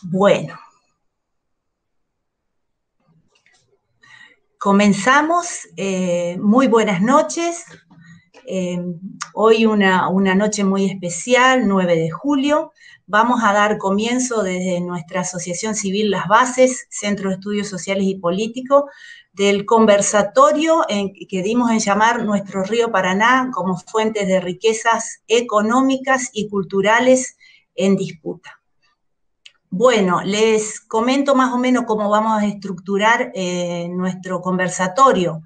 Bueno, comenzamos. Muy buenas noches. Hoy una noche muy especial, 9 de julio. Vamos a dar comienzo desde nuestra Asociación Civil Las Bases, Centro de Estudios Sociales y Políticos, del conversatorio que dimos en llamar Nuestro Río Paraná como fuentes de riquezas económicas y culturales en disputa. Bueno, les comento más o menos cómo vamos a estructurar nuestro conversatorio.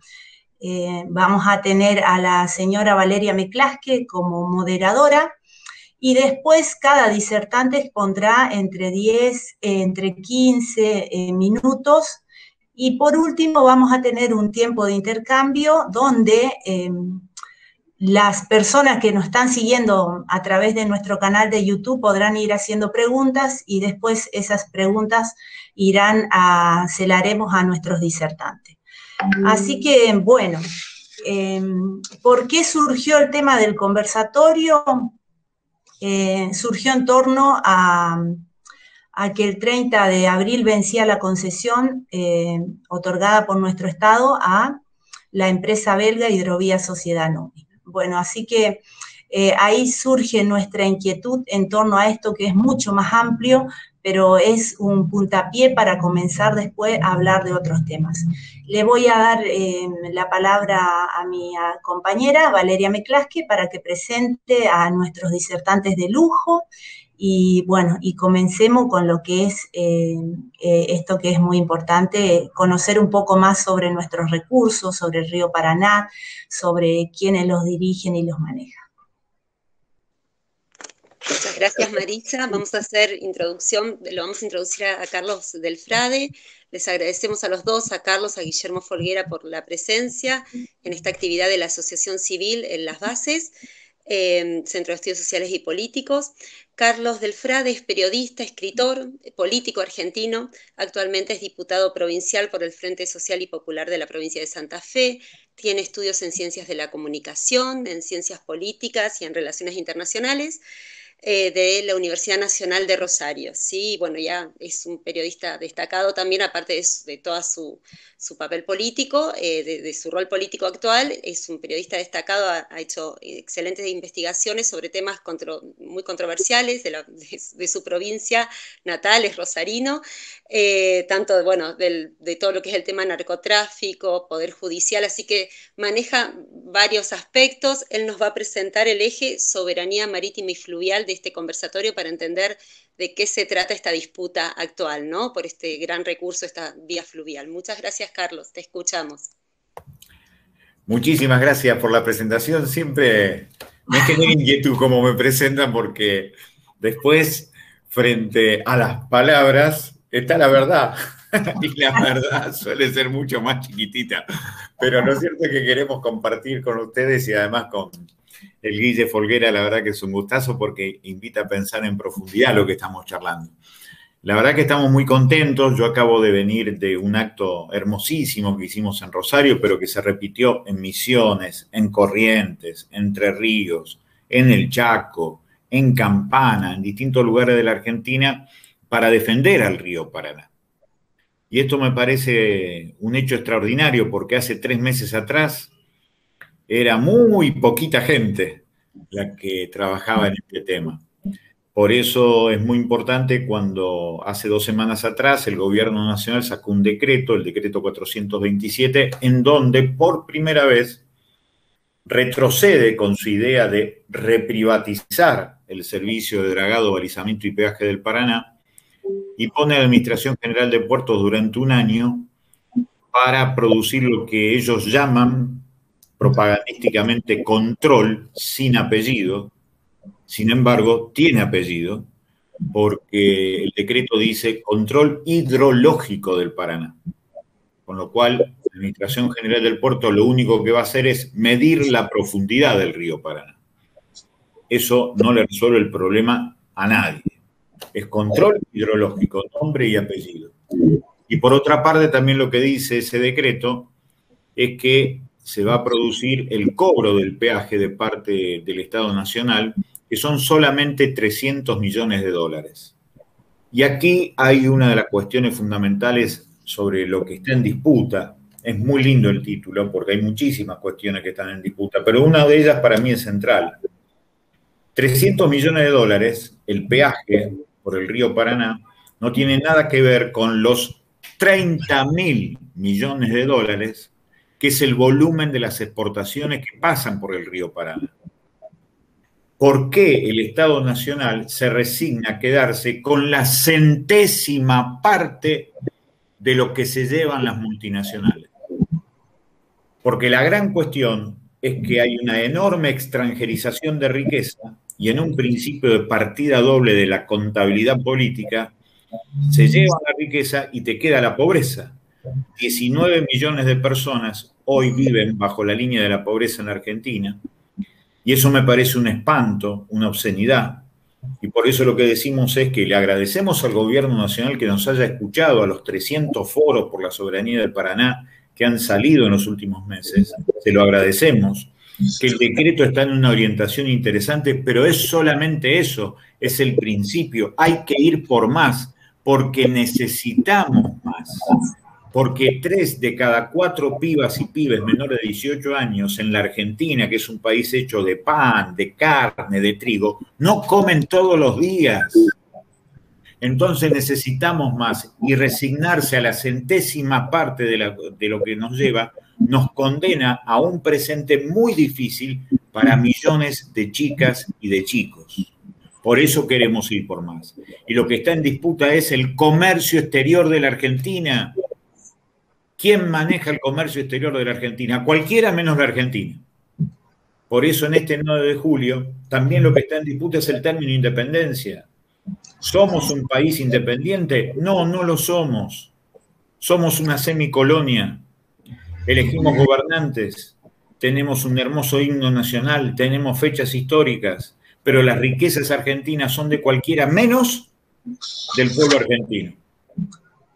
Vamos a tener a la señora Valeria Meclasque como moderadora y después cada disertante expondrá entre 15 minutos. Y por último vamos a tener un tiempo de intercambio donde las personas que nos están siguiendo a través de nuestro canal de YouTube podrán ir haciendo preguntas y después esas preguntas se las haremos a nuestros disertantes. Así que, bueno, ¿por qué surgió el tema del conversatorio? Surgió en torno a que el 30 de abril vencía la concesión otorgada por nuestro Estado a la empresa belga Hidrovía Sociedad Anónima. Bueno, así que ahí surge nuestra inquietud en torno a esto que es mucho más amplio, pero es un puntapié para comenzar después a hablar de otros temas. Le voy a dar la palabra a mi compañera Valeria Meclasque para que presente a nuestros disertantes de lujo y bueno, y comencemos con lo que es esto que es muy importante, conocer un poco más sobre nuestros recursos, sobre el río Paraná, sobre quiénes los dirigen y los manejan. Muchas gracias, Marisa. Vamos a hacer introducción, lo vamos a introducir a Carlos Delfrade. Les agradecemos a los dos, a Carlos, a Guillermo Folguera, por la presencia en esta actividad de la Asociación Civil en Las Bases, Centro de Estudios Sociales y Políticos. Carlos Delfrade es periodista, escritor, político argentino. Actualmente es diputado provincial por el Frente Social y Popular de la provincia de Santa Fe. Tiene estudios en ciencias de la comunicación, en ciencias políticas y en relaciones internacionales de la Universidad Nacional de Rosario, ¿sí? Bueno, ya es un periodista destacado también, aparte de todo su papel político, de su rol político actual, es un periodista destacado, ha hecho excelentes investigaciones sobre temas muy controversiales de su provincia natal, es rosarino, tanto bueno, de todo lo que es el tema narcotráfico, poder judicial, así que maneja varios aspectos. Él nos va a presentar el eje soberanía marítima y fluvial de este conversatorio para entender de qué se trata esta disputa actual, ¿no? Por este gran recurso, esta vía fluvial. Muchas gracias, Carlos, te escuchamos. Muchísimas gracias por la presentación. Siempre me genera inquietud cómo me presentan porque después, frente a las palabras, está la verdad. Y la verdad suele ser mucho más chiquitita. Pero lo cierto es que queremos compartir con ustedes y además con el Guille Folguera, la verdad que es un gustazo porque invita a pensar en profundidad lo que estamos charlando. La verdad que estamos muy contentos. Yo acabo de venir de un acto hermosísimo que hicimos en Rosario, pero que se repitió en Misiones, en Corrientes, Entre Ríos, en el Chaco, en Campana, en distintos lugares de la Argentina, para defender al río Paraná. Y esto me parece un hecho extraordinario porque hace 3 meses atrás era muy poquita gente la que trabajaba en este tema. Por eso es muy importante cuando hace 2 semanas atrás el gobierno nacional sacó un decreto, el decreto 427, en donde por primera vez retrocede con su idea de reprivatizar el servicio de dragado, balizamiento y peaje del Paraná y pone a la Administración General de Puertos durante un año para producir lo que ellos llaman propagandísticamente control sin apellido. Sin embargo, tiene apellido porque el decreto dice control hidrológico del Paraná. Con lo cual, la Administración General del Puerto lo único que va a hacer es medir la profundidad del río Paraná. Eso no le resuelve el problema a nadie. Es control hidrológico, nombre y apellido. Y por otra parte, también lo que dice ese decreto es que se va a producir el cobro del peaje de parte del Estado Nacional, que son solamente $300 millones. Y aquí hay una de las cuestiones fundamentales sobre lo que está en disputa. Es muy lindo el título porque hay muchísimas cuestiones que están en disputa, pero una de ellas para mí es central. 300 millones de dólares, el peaje por el río Paraná, no tiene nada que ver con los 30.000 millones de dólares, que es el volumen de las exportaciones que pasan por el río Paraná. ¿Por qué el Estado Nacional se resigna a quedarse con la centésima parte de lo que se llevan las multinacionales? Porque la gran cuestión es que hay una enorme extranjerización de riqueza y en un principio de partida doble de la contabilidad política, se lleva la riqueza y te queda la pobreza. 19 millones de personas hoy viven bajo la línea de la pobreza en la Argentina. Y eso me parece un espanto, una obscenidad. Y por eso lo que decimos es que le agradecemos al gobierno nacional que nos haya escuchado, a los 300 foros por la soberanía del Paraná que han salido en los últimos meses. Se lo agradecemos. Que el decreto está en una orientación interesante, pero es solamente eso, es el principio. Hay que ir por más, porque necesitamos más. Porque 3 de cada 4 pibas y pibes menores de 18 años en la Argentina, que es un país hecho de pan, de carne, de trigo, no comen todos los días. Entonces necesitamos más y resignarse a la centésima parte de lo que nos lleva nos condena a un presente muy difícil para millones de chicas y de chicos. Por eso queremos ir por más. Y lo que está en disputa es el comercio exterior de la Argentina. ¿Quién maneja el comercio exterior de la Argentina? Cualquiera menos la Argentina. Por eso en este 9 de julio también lo que está en disputa es el término independencia. ¿Somos un país independiente? No, no lo somos. Somos una semicolonia. Elegimos gobernantes, tenemos un hermoso himno nacional, tenemos fechas históricas, pero las riquezas argentinas son de cualquiera menos del pueblo argentino.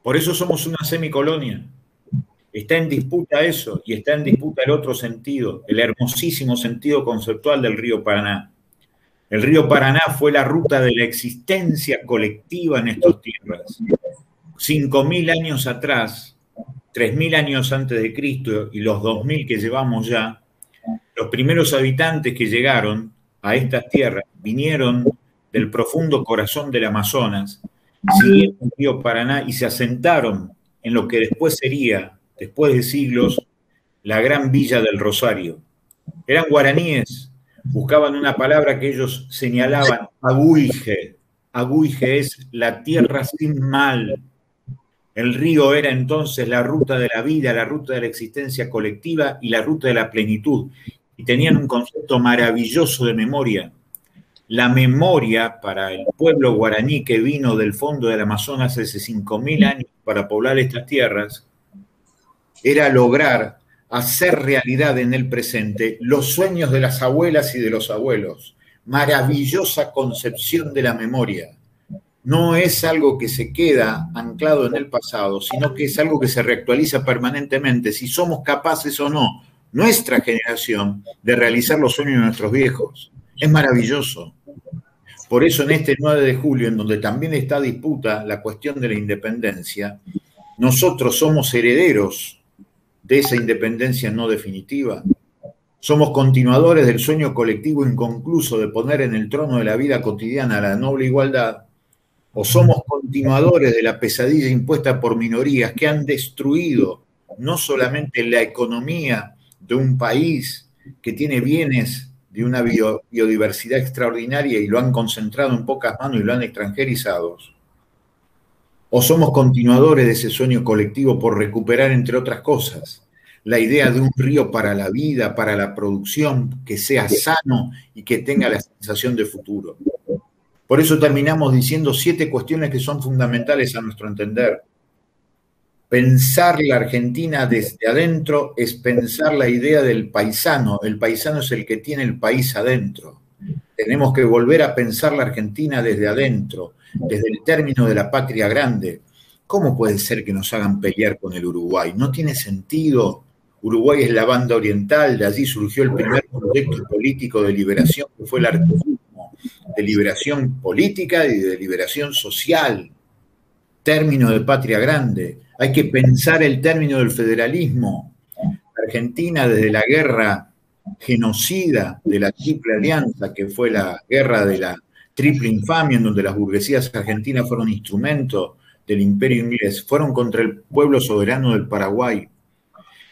Por eso somos una semicolonia. Está en disputa eso y está en disputa el otro sentido, el hermosísimo sentido conceptual del río Paraná. El río Paraná fue la ruta de la existencia colectiva en estas tierras. 5.000 años atrás, 3.000 años antes de Cristo y los 2.000 que llevamos ya, los primeros habitantes que llegaron a estas tierras vinieron del profundo corazón del Amazonas, siguieron el río Paraná y se asentaron en lo que después sería, después de siglos, la gran villa del Rosario. Eran guaraníes, buscaban una palabra que ellos señalaban, aguije. Aguije es la tierra sin mal. El río era entonces la ruta de la vida, la ruta de la existencia colectiva y la ruta de la plenitud. Y tenían un concepto maravilloso de memoria. La memoria para el pueblo guaraní que vino del fondo del Amazonas hace 5.000 años para poblar estas tierras, era lograr hacer realidad en el presente los sueños de las abuelas y de los abuelos. Maravillosa concepción de la memoria. No es algo que se queda anclado en el pasado, sino que es algo que se reactualiza permanentemente, si somos capaces o no, nuestra generación, de realizar los sueños de nuestros viejos. Es maravilloso. Por eso en este 9 de julio, en donde también está disputa la cuestión de la independencia, nosotros somos herederos de esa independencia no definitiva. Somos continuadores del sueño colectivo inconcluso de poner en el trono de la vida cotidiana la noble igualdad, o somos continuadores de la pesadilla impuesta por minorías que han destruido no solamente la economía de un país que tiene bienes de una biodiversidad extraordinaria y lo han concentrado en pocas manos y lo han extranjerizado, o somos continuadores de ese sueño colectivo por recuperar, entre otras cosas, la idea de un río para la vida, para la producción, que sea sano y que tenga la sensación de futuro. Por eso terminamos diciendo 7 cuestiones que son fundamentales a nuestro entender. Pensar la Argentina desde adentro es pensar la idea del paisano. El paisano es el que tiene el país adentro. Tenemos que volver a pensar la Argentina desde adentro, desde el término de la patria grande. ¿Cómo puede ser que nos hagan pelear con el Uruguay? No tiene sentido. Uruguay es la banda oriental, de allí surgió el primer proyecto político de liberación, que fue el arquitecto de liberación política y de liberación social. término de patria grande, hay que pensar el término del federalismo. Argentina, desde la guerra genocida de la Triple Alianza, que fue la guerra de la Triple Infamia, en donde las burguesías argentinas fueron instrumentos del imperio inglés, fueron contra el pueblo soberano del Paraguay.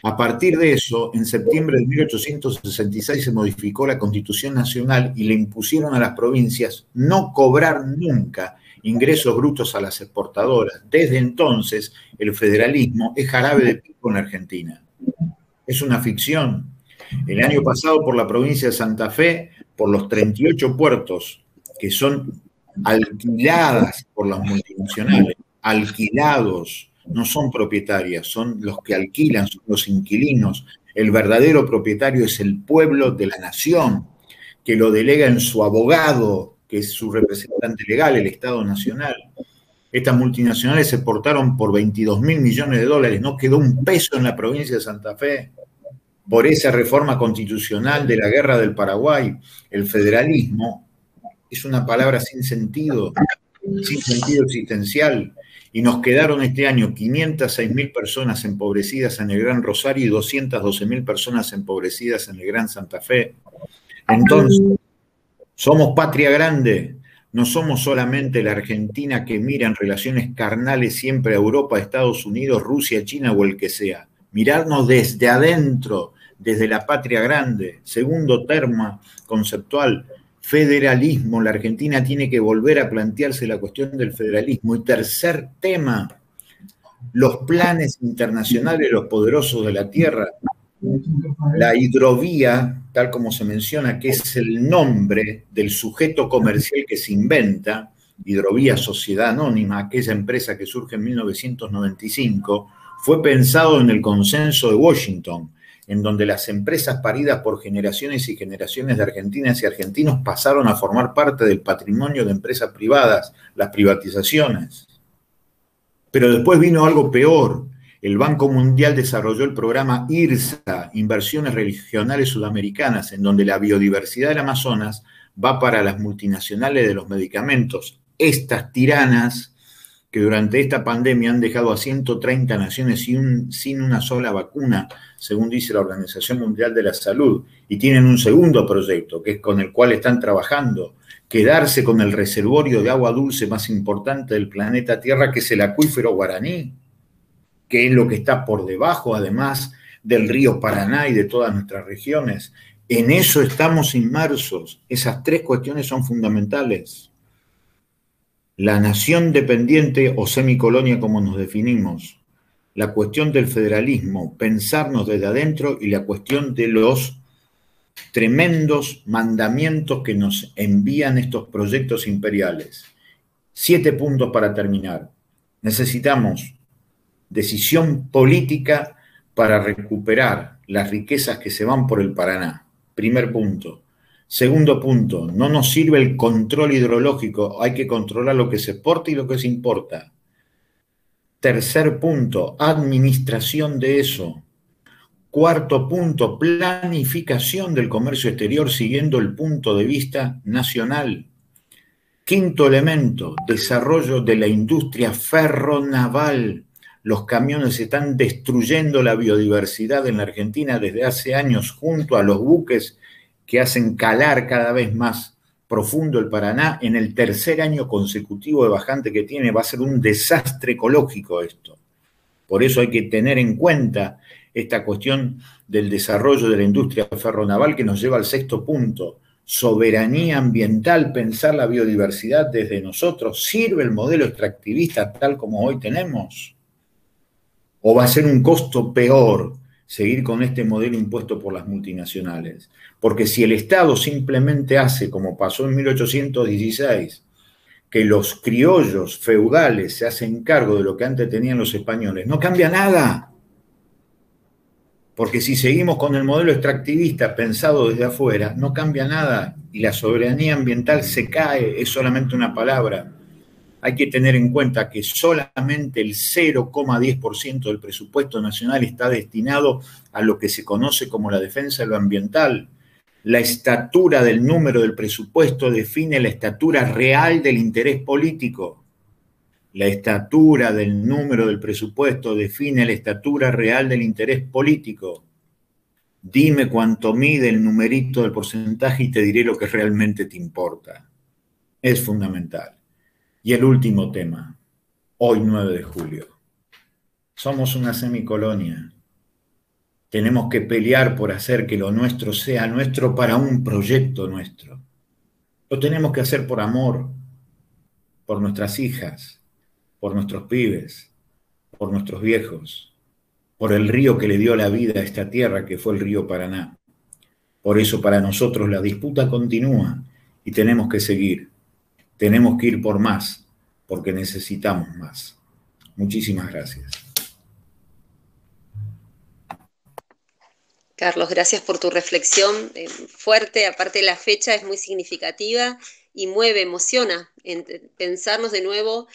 A partir de eso, en septiembre de 1866 se modificó la Constitución Nacional y le impusieron a las provincias no cobrar nunca ingresos brutos a las exportadoras. Desde entonces, el federalismo es jarabe de pico en Argentina. Es una ficción. El año pasado, por la provincia de Santa Fe, por los 38 puertos que son alquiladas por las multinacionales, alquilados, no son propietarias, son los que alquilan, son los inquilinos. El verdadero propietario es el pueblo de la nación, que lo delega en su abogado, que es su representante legal, el Estado Nacional. Estas multinacionales se exportaron por 22.000 millones de dólares, no quedó un peso en la provincia de Santa Fe por esa reforma constitucional de la guerra del Paraguay. El federalismo es una palabra sin sentido existencial. Y nos quedaron este año 506.000 personas empobrecidas en el Gran Rosario y 212.000 personas empobrecidas en el Gran Santa Fe. Entonces, somos patria grande, no somos solamente la Argentina que mira en relaciones carnales siempre a Europa, Estados Unidos, Rusia, China o el que sea. Mirarnos desde adentro, desde la patria grande. Segundo termo conceptual, federalismo. La Argentina tiene que volver a plantearse la cuestión del federalismo. Y tercer tema, los planes internacionales de los poderosos de la tierra. La hidrovía, tal como se menciona, que es el nombre del sujeto comercial que se inventa, Hidrovía Sociedad Anónima, aquella empresa que surge en 1995, fue pensado en el consenso de Washington, en donde las empresas paridas por generaciones y generaciones de argentinas y argentinos pasaron a formar parte del patrimonio de empresas privadas, las privatizaciones. Pero después vino algo peor. El Banco Mundial desarrolló el programa IRSA, Inversiones Regionales Sudamericanas, en donde la biodiversidad del Amazonas va para las multinacionales de los medicamentos. Estas tiranas que durante esta pandemia han dejado a 130 naciones sin una sola vacuna, según dice la Organización Mundial de la Salud, y tienen un segundo proyecto, que es con el cual están trabajando, quedarse con el reservorio de agua dulce más importante del planeta Tierra, que es el acuífero Guaraní, que es lo que está por debajo, además del río Paraná y de todas nuestras regiones. En eso estamos inmersos. Esas tres cuestiones son fundamentales. La nación dependiente o semicolonia, como nos definimos, la cuestión del federalismo, pensarnos desde adentro, y la cuestión de los tremendos mandamientos que nos envían estos proyectos imperiales. 7 puntos para terminar. Necesitamos decisión política para recuperar las riquezas que se van por el Paraná. Primer punto. Segundo punto, no nos sirve el control hidrológico, hay que controlar lo que se exporta y lo que se importa. Tercer punto, administración de eso. Cuarto punto, planificación del comercio exterior siguiendo el punto de vista nacional. Quinto elemento, desarrollo de la industria ferronaval. Los camiones están destruyendo la biodiversidad en la Argentina desde hace años junto a los buques que hacen calar cada vez más profundo el Paraná. En el tercer año consecutivo de bajante que tiene, va a ser un desastre ecológico esto. Por eso hay que tener en cuenta esta cuestión del desarrollo de la industria ferronaval, que nos lleva al sexto punto. Soberanía ambiental, pensar la biodiversidad desde nosotros. ¿Sirve el modelo extractivista tal como hoy tenemos? ¿O va a ser un costo peor seguir con este modelo impuesto por las multinacionales? Porque si el Estado simplemente hace, como pasó en 1816, que los criollos feudales se hacen cargo de lo que antes tenían los españoles, no cambia nada. Porque si seguimos con el modelo extractivista pensado desde afuera, no cambia nada y la soberanía ambiental se cae, es solamente una palabra. Hay que tener en cuenta que solamente el 0,10% del presupuesto nacional está destinado a lo que se conoce como la defensa de lo ambiental. La estatura del número del presupuesto define la estatura real del interés político. La estatura del número del presupuesto define la estatura real del interés político. Dime cuánto mide el numerito del porcentaje y te diré lo que realmente te importa. Es fundamental. Y el último tema, hoy 9 de julio. Somos una semicolonia. Tenemos que pelear por hacer que lo nuestro sea nuestro para un proyecto nuestro. Lo tenemos que hacer por amor, por nuestras hijas, por nuestros pibes, por nuestros viejos, por el río que le dio la vida a esta tierra, que fue el río Paraná. Por eso para nosotros la disputa continúa y tenemos que seguir. Tenemos que ir por más, porque necesitamos más. Muchísimas gracias. Carlos, gracias por tu reflexión fuerte. Aparte, la fecha es muy significativa y mueve, emociona pensarnos de nuevo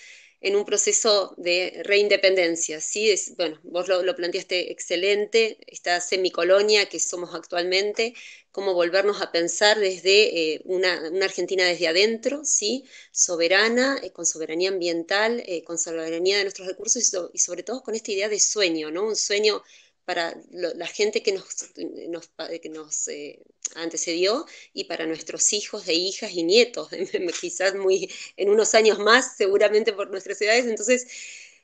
en un proceso de reindependencia, ¿sí? Bueno, vos lo planteaste excelente, esta semicolonia que somos actualmente, cómo volvernos a pensar desde una Argentina desde adentro, ¿sí? Soberana, con soberanía ambiental, con soberanía de nuestros recursos y sobre todo con esta idea de sueño, ¿no? Un sueño para la gente que nos antecedió y para nuestros hijos e hijas y nietos, quizás en unos años más, seguramente por nuestras ciudades. Entonces,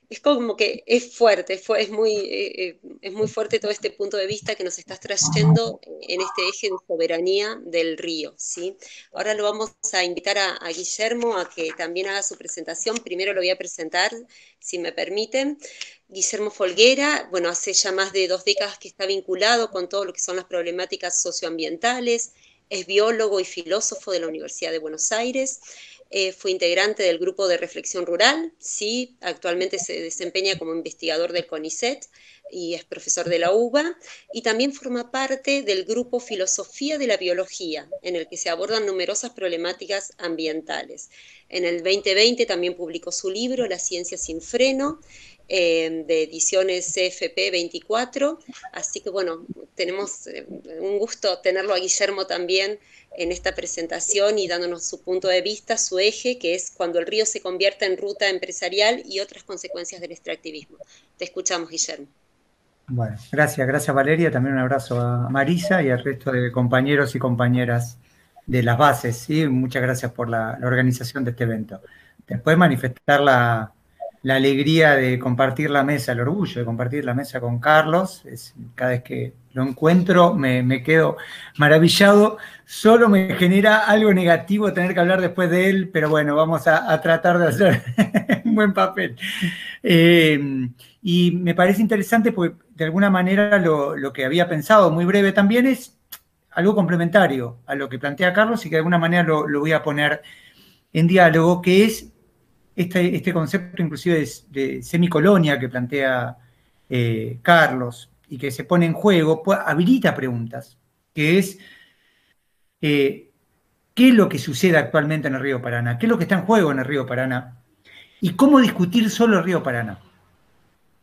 es como que es fuerte, es muy fuerte todo este punto de vista que nos estás trayendo en este eje de soberanía del río, ¿sí? Ahora lo vamos a invitar a Guillermo a que también haga su presentación. Primero lo voy a presentar, si me permiten. Guillermo Folguera, bueno, hace ya más de 2 décadas que está vinculado con todo lo que son las problemáticas socioambientales, es biólogo y filósofo de la Universidad de Buenos Aires, fue integrante del grupo de reflexión rural, sí, actualmente se desempeña como investigador del CONICET y es profesor de la UBA, y también forma parte del grupo Filosofía de la Biología, en el que se abordan numerosas problemáticas ambientales. En el 2020 también publicó su libro La ciencia sin freno, de ediciones CFP 24, así que bueno, tenemos un gusto tenerlo a Guillermo también en esta presentación y dándonos su punto de vista, su eje, que es cuando el río se convierte en ruta empresarial y otras consecuencias del extractivismo. Te escuchamos, Guillermo. Bueno, gracias Valeria, también un abrazo a Marisa y al resto de compañeros y compañeras de las bases, ¿sí? Muchas gracias por la organización de este evento. Después manifestar la alegría de compartir la mesa, el orgullo de compartir la mesa con Carlos. Cada vez que lo encuentro me quedo maravillado. Solo me genera algo negativo tener que hablar después de él, pero bueno, vamos a tratar de hacer un buen papel. Y me parece interesante porque de alguna manera lo que había pensado, muy breve también, es algo complementario a lo que plantea Carlos y que de alguna manera lo voy a poner en diálogo, que es este concepto inclusive de semicolonia que plantea Carlos y que se pone en juego, habilita preguntas, que es ¿qué es lo que sucede actualmente en el río Paraná? ¿Qué es lo que está en juego en el río Paraná? ¿Y cómo discutir solo el río Paraná?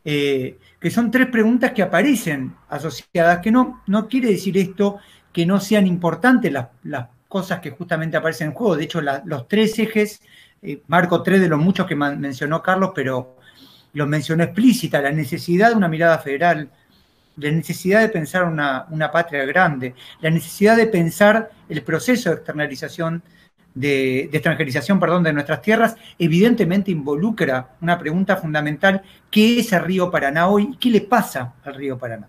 Que son 3 preguntas que aparecen asociadas, que no quiere decir esto que no sean importantes las cosas que justamente aparecen en juego. De hecho, los 3 ejes, marco 3 de los muchos que mencionó Carlos, pero los mencionó explícita: la necesidad de una mirada federal, la necesidad de pensar una patria grande, la necesidad de pensar el proceso de externalización, de extranjerización, de nuestras tierras. Evidentemente involucra una pregunta fundamental: ¿qué es el río Paraná hoy y qué le pasa al río Paraná?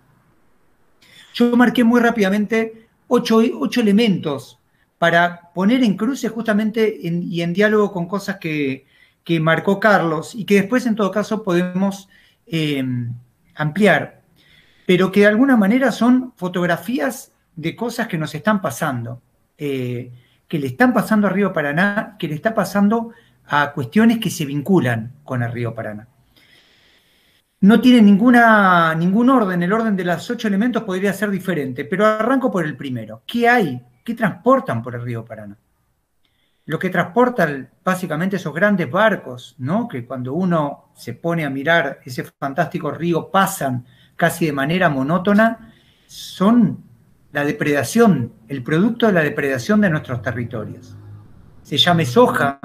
Yo marqué muy rápidamente 8 elementos para poner en cruce justamente y en diálogo con cosas que marcó Carlos y que después en todo caso podemos ampliar, pero que de alguna manera son fotografías de cosas que nos están pasando, que le están pasando al río Paraná, que le está pasando a cuestiones que se vinculan con el río Paraná. No tiene ningún orden, el orden de los 8 elementos podría ser diferente, pero arranco por el primero. ¿Qué hay? ¿Qué transportan por el río Paraná? Lo que transportan básicamente esos grandes barcos, ¿no? Que cuando uno se pone a mirar ese fantástico río pasan casi de manera monótona, son la depredación, el producto de la depredación de nuestros territorios. Se llame soja,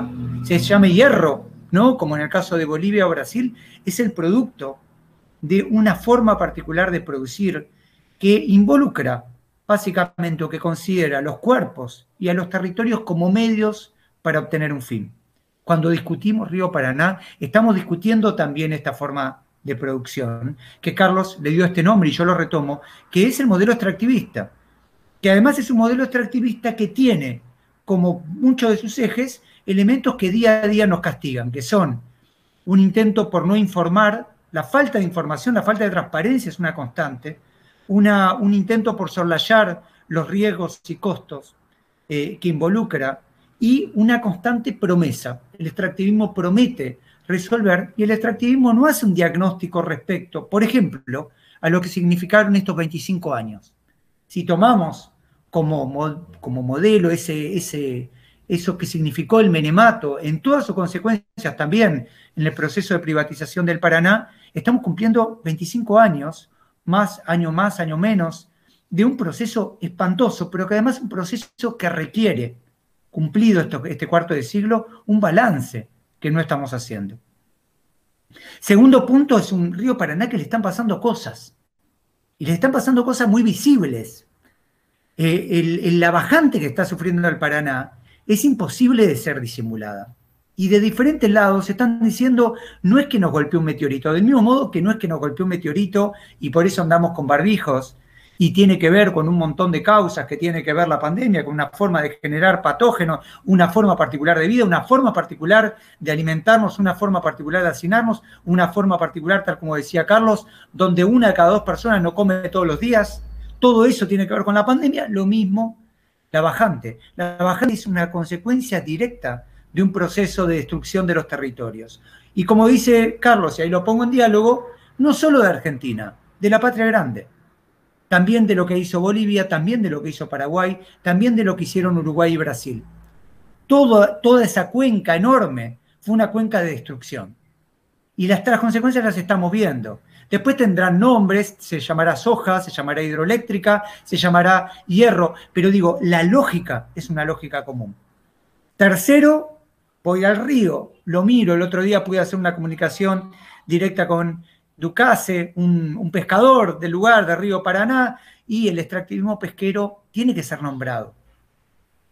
se llame hierro, ¿no? Como en el caso de Bolivia o Brasil, es el producto de una forma particular de producir que involucra básicamente o que considera a los cuerpos y a los territorios como medios para obtener un fin. Cuando discutimos Río Paraná, estamos discutiendo también esta forma de producción, que Carlos le dio este nombre y yo lo retomo, que es el modelo extractivista, que además es un modelo extractivista que tiene como muchos de sus ejes elementos que día a día nos castigan, que son un intento por no informar, la falta de información, la falta de transparencia es una constante, un intento por soslayar los riesgos y costos que involucra, y una constante promesa. El extractivismo promete resolver y el extractivismo no hace un diagnóstico respecto, por ejemplo, a lo que significaron estos 25 años. Si tomamos como modelo eso que significó el menemato en todas sus consecuencias, también en el proceso de privatización del Paraná, estamos cumpliendo 25 años, año menos, de un proceso espantoso, pero que además es un proceso que requiere, cumplido este cuarto de siglo, un balance que no estamos haciendo. Segundo punto, es un río Paraná que le están pasando cosas, y le están pasando cosas muy visibles. La bajante que está sufriendo el Paraná es imposible de ser disimulada. Y de diferentes lados están diciendo, no es que nos golpeó un meteorito, del mismo modo que no es que nos golpeó un meteorito y por eso andamos con barbijos, y tiene que ver con un montón de causas, que tiene que ver la pandemia, con una forma de generar patógenos, una forma particular de vida, una forma particular de alimentarnos, una forma particular de hacinarnos, una forma particular, tal como decía Carlos, donde una de cada 2 personas no come todos los días. Todo eso tiene que ver con la pandemia. Lo mismo la bajante. La bajante es una consecuencia directa de un proceso de destrucción de los territorios. Y como dice Carlos, y ahí lo pongo en diálogo, no solo de Argentina, de la patria grande. También de lo que hizo Bolivia, también de lo que hizo Paraguay, también de lo que hicieron Uruguay y Brasil. Toda esa cuenca enorme fue una cuenca de destrucción. Y las consecuencias las estamos viendo. Después tendrán nombres, se llamará soja, se llamará hidroeléctrica, se llamará hierro, pero digo, la lógica es una lógica común. Tercero, voy al río, lo miro, el otro día pude hacer una comunicación directa con Ducase, un pescador del lugar de Río Paraná, y el extractivismo pesquero tiene que ser nombrado.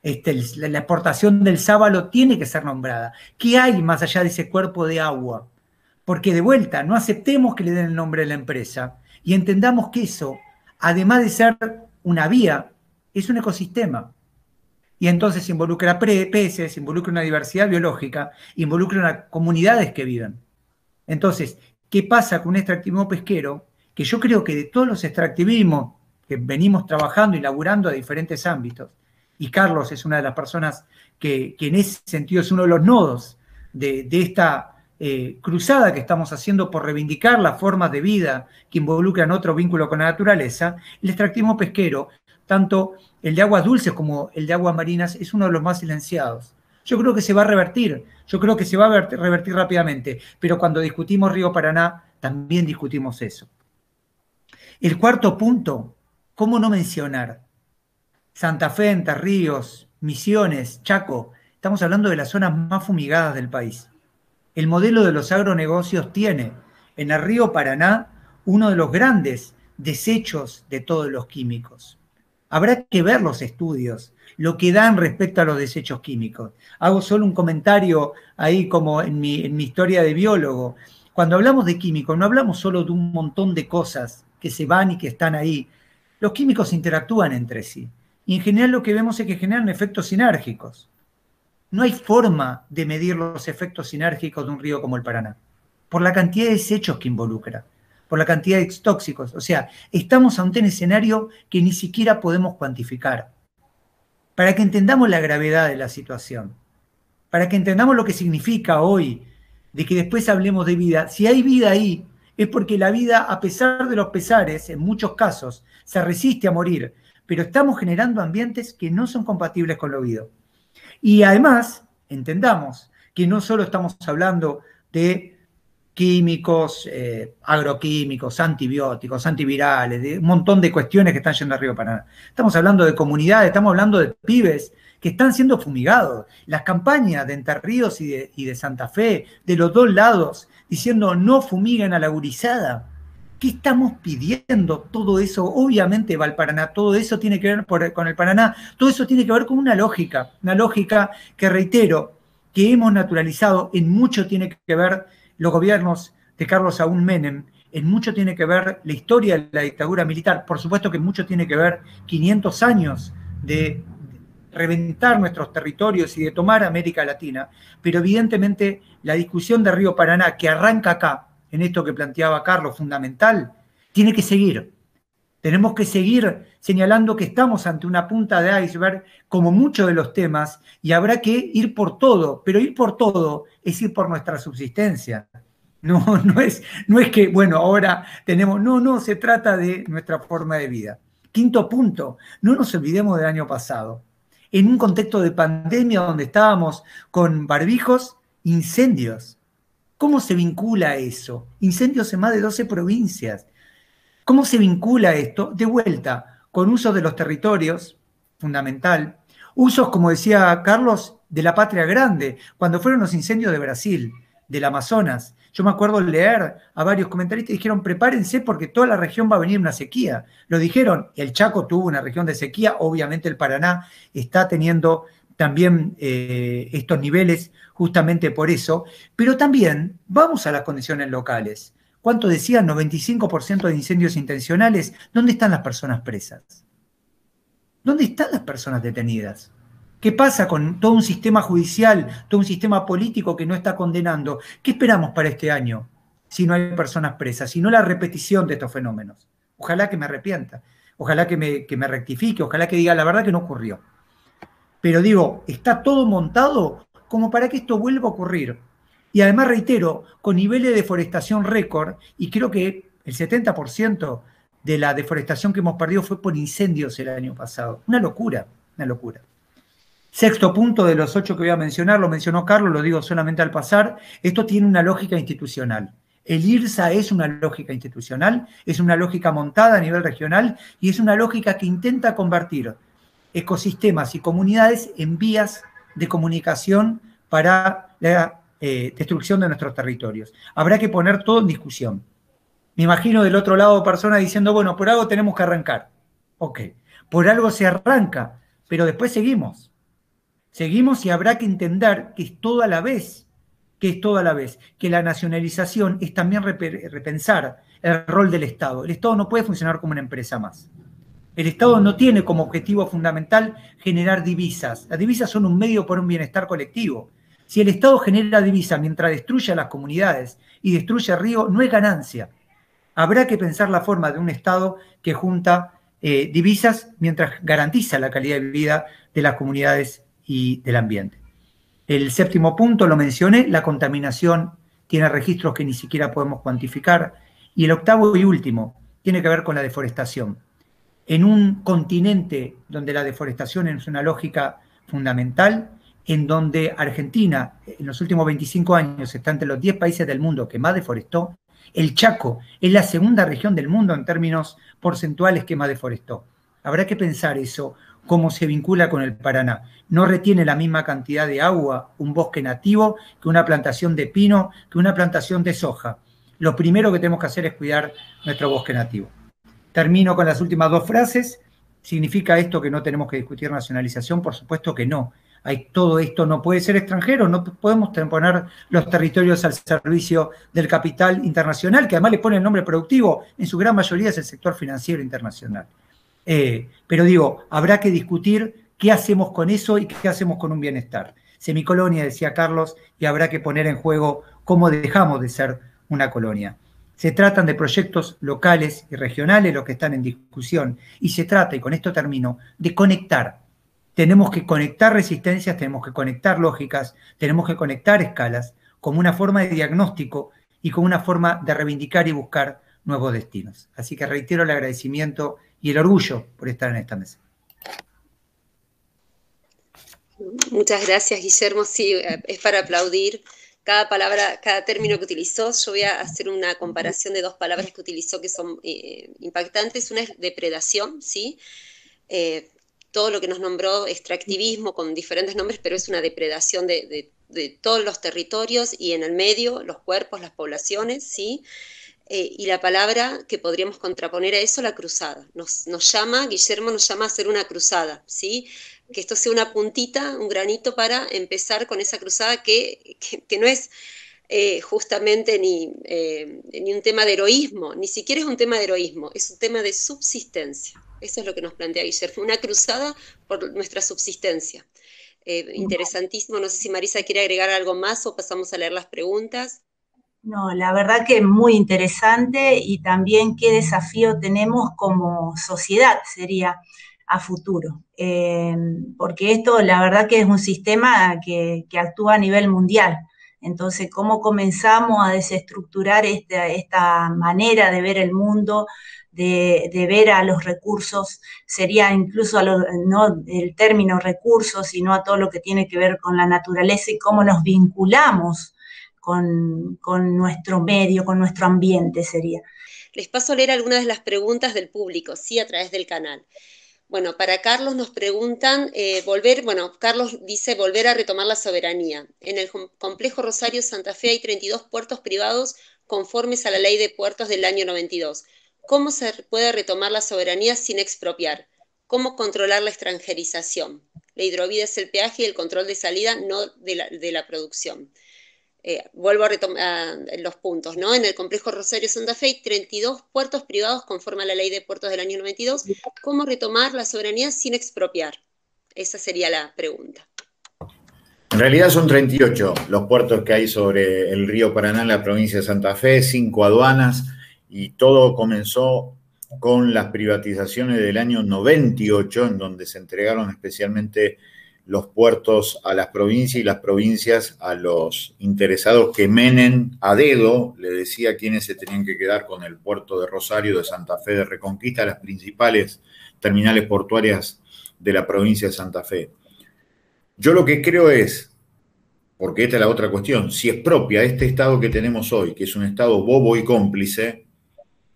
La exportación del sábalo tiene que ser nombrada. ¿Qué hay más allá de ese cuerpo de agua? Porque de vuelta, no aceptemos que le den el nombre a la empresa y entendamos que eso, además de ser una vía, es un ecosistema. Y entonces involucra peces, involucra una diversidad biológica, involucra unas comunidades que viven. Entonces, ¿qué pasa con un extractivismo pesquero? Que yo creo que de todos los extractivismos que venimos trabajando y laburando a diferentes ámbitos, y Carlos es una de las personas que en ese sentido es uno de los nodos de esta cruzada que estamos haciendo por reivindicar las formas de vida que involucran otro vínculo con la naturaleza, el extractivismo pesquero, tanto el de aguas dulces como el de aguas marinas, es uno de los más silenciados. Yo creo que se va a revertir, yo creo que se va a revertir rápidamente, pero cuando discutimos Río Paraná, también discutimos eso. El cuarto punto, ¿cómo no mencionar? Santa Fe, Entre Ríos, Misiones, Chaco, estamos hablando de las zonas más fumigadas del país. El modelo de los agronegocios tiene en el río Paraná uno de los grandes desechos de todos los químicos. Habrá que ver los estudios, lo que dan respecto a los desechos químicos. Hago solo un comentario ahí como en mi historia de biólogo. Cuando hablamos de químicos, no hablamos solo de un montón de cosas que se van y que están ahí. Los químicos interactúan entre sí. Y en general lo que vemos es que generan efectos sinérgicos. No hay forma de medir los efectos sinérgicos de un río como el Paraná, por la cantidad de desechos que involucra, por la cantidad de tóxicos. O sea, estamos ante un escenario que ni siquiera podemos cuantificar. Para que entendamos la gravedad de la situación, para que entendamos lo que significa hoy, de que después hablemos de vida. Si hay vida ahí, es porque la vida, a pesar de los pesares, en muchos casos, se resiste a morir, pero estamos generando ambientes que no son compatibles con lo vivo. Y además, entendamos que no solo estamos hablando de químicos, agroquímicos, antibióticos, antivirales, de un montón de cuestiones que están yendo a Río Paraná. Estamos hablando de comunidades, estamos hablando de pibes que están siendo fumigados. Las campañas de Entre Ríos y de Santa Fe, de los dos lados, diciendo no fumiguen a la gurizada. ¿Qué estamos pidiendo? Todo eso, obviamente va al Paraná, todo eso tiene que ver con el Paraná, todo eso tiene que ver con una lógica que reitero, que hemos naturalizado, en mucho tiene que ver los gobiernos de Carlos Saúl Menem, en mucho tiene que ver la historia de la dictadura militar, por supuesto que en mucho tiene que ver 500 años de reventar nuestros territorios y de tomar América Latina, pero evidentemente la discusión de Río Paraná, que arranca acá, en esto que planteaba Carlos, fundamental, tiene que seguir. Tenemos que seguir señalando que estamos ante una punta de iceberg, como muchos de los temas, y habrá que ir por todo, pero ir por todo es ir por nuestra subsistencia. No es que, bueno, ahora tenemos, no, se trata de nuestra forma de vida. Quinto punto, no nos olvidemos del año pasado. En un contexto de pandemia donde estábamos con barbijos, incendios. ¿Cómo se vincula eso? Incendios en más de 12 provincias. ¿Cómo se vincula esto? De vuelta, con usos de los territorios, fundamental. Usos, como decía Carlos, de la patria grande, cuando fueron los incendios de Brasil, del Amazonas. Yo me acuerdo leer a varios comentaristas que dijeron, prepárense porque toda la región va a venir una sequía. Lo dijeron, el Chaco tuvo una región de sequía, obviamente el Paraná está teniendo también estos niveles justamente por eso, pero también vamos a las condiciones locales. ¿Cuánto decían? 95% de incendios intencionales. ¿Dónde están las personas presas? ¿Dónde están las personas detenidas? ¿Qué pasa con todo un sistema judicial, todo un sistema político que no está condenando? ¿Qué esperamos para este año si no hay personas presas, si no la repetición de estos fenómenos? Ojalá que me arrepienta, ojalá que me rectifique, ojalá que diga la verdad que no ocurrió. Pero digo, está todo montado como para que esto vuelva a ocurrir. Y además, reitero, con niveles de deforestación récord, y creo que el 70% de la deforestación que hemos perdido fue por incendios el año pasado. Una locura, una locura. Sexto punto de los 8 que voy a mencionar, lo mencionó Carlos, lo digo solamente al pasar, esto tiene una lógica institucional. El IRSA es una lógica institucional, es una lógica montada a nivel regional y es una lógica que intenta convertir ecosistemas y comunidades en vías de comunicación para la destrucción de nuestros territorios. Habrá que poner todo en discusión. Me imagino del otro lado personas diciendo, bueno, por algo tenemos que arrancar. Ok, por algo se arranca, pero después seguimos. Seguimos y habrá que entender que es todo a la vez, que la nacionalización es también repensar el rol del Estado. El Estado no puede funcionar como una empresa más. El Estado no tiene como objetivo fundamental generar divisas. Las divisas son un medio por un bienestar colectivo. Si el Estado genera divisas mientras destruye a las comunidades y destruye el río, no es ganancia. Habrá que pensar la forma de un Estado que junta divisas mientras garantiza la calidad de vida de las comunidades y del ambiente. El séptimo punto, lo mencioné, la contaminación tiene registros que ni siquiera podemos cuantificar. Y el octavo y último tiene que ver con la deforestación. En un continente donde la deforestación es una lógica fundamental, en donde Argentina en los últimos 25 años está entre los 10 países del mundo que más deforestó, el Chaco es la segunda región del mundo en términos porcentuales que más deforestó. Habrá que pensar eso, cómo se vincula con el Paraná. No retiene la misma cantidad de agua un bosque nativo que una plantación de pino, que una plantación de soja. Lo primero que tenemos que hacer es cuidar nuestro bosque nativo. Termino con las últimas 2 frases. ¿Significa esto que no tenemos que discutir nacionalización? Por supuesto que no. Todo esto no puede ser extranjero, no podemos poner los territorios al servicio del capital internacional, que además le pone el nombre productivo, en su gran mayoría es el sector financiero internacional. Pero digo, habrá que discutir qué hacemos con eso y qué hacemos con un bienestar. Semicolonia, decía Carlos, y habrá que poner en juego cómo dejamos de ser una colonia. Se tratan de proyectos locales y regionales los que están en discusión, y se trata, y con esto termino, de conectar. Tenemos que conectar resistencias, tenemos que conectar lógicas, tenemos que conectar escalas como una forma de diagnóstico y como una forma de reivindicar y buscar nuevos destinos. Así que reitero el agradecimiento y el orgullo por estar en esta mesa. Muchas gracias, Guillermo. Sí, es para aplaudir cada palabra, cada término que utilizó. Yo voy a hacer una comparación de 2 palabras que utilizó que son impactantes. Una es depredación, ¿sí? todo lo que nos nombró extractivismo con diferentes nombres, pero es una depredación de todos los territorios y en el medio, los cuerpos, las poblaciones, ¿sí? Y la palabra que podríamos contraponer a eso, la cruzada. Guillermo nos llama a hacer una cruzada, ¿sí? Que esto sea una puntita, un granito para empezar con esa cruzada que no es justamente ni un tema de heroísmo, ni siquiera es un tema de heroísmo, es un tema de subsistencia. Eso es lo que nos plantea Guillermo, una cruzada por nuestra subsistencia. Interesantísimo, no sé si Marisa quiere agregar algo más o pasamos a leer las preguntas. No, la verdad que es muy interesante y también qué desafío tenemos como sociedad sería a futuro. Porque esto la verdad que es un sistema que actúa a nivel mundial. Entonces, ¿cómo comenzamos a desestructurar esta manera de ver el mundo, de ver a los recursos? Sería incluso no el término recursos, sino a todo lo que tiene que ver con la naturaleza y cómo nos vinculamos con nuestro medio, con nuestro ambiente sería. Les paso a leer algunas de las preguntas del público, sí, a través del canal. Bueno, para Carlos nos preguntan, Carlos dice volver a retomar la soberanía. En el complejo Rosario Santa Fe hay 32 puertos privados conformes a la ley de puertos del año 92. ¿Cómo se puede retomar la soberanía sin expropiar? ¿Cómo controlar la extranjerización? La hidrovía es el peaje y el control de salida, no de la producción. Vuelvo a retomar los puntos, ¿no? En el complejo Rosario Santa Fe hay 32 puertos privados conforme a la ley de puertos del año 92. ¿Cómo retomar la soberanía sin expropiar? Esa sería la pregunta. En realidad son 38 los puertos que hay sobre el río Paraná en la provincia de Santa Fe, 5 aduanas, y todo comenzó con las privatizaciones del año 98, en donde se entregaron especialmente los puertos a las provincias y las provincias a los interesados que Menem a dedo le decía quiénes se tenían que quedar con el puerto de Rosario, de Santa Fe, de Reconquista, las principales terminales portuarias de la provincia de Santa Fe. Yo lo que creo es, porque esta es la otra cuestión, si expropia este Estado que tenemos hoy, que es un Estado bobo y cómplice,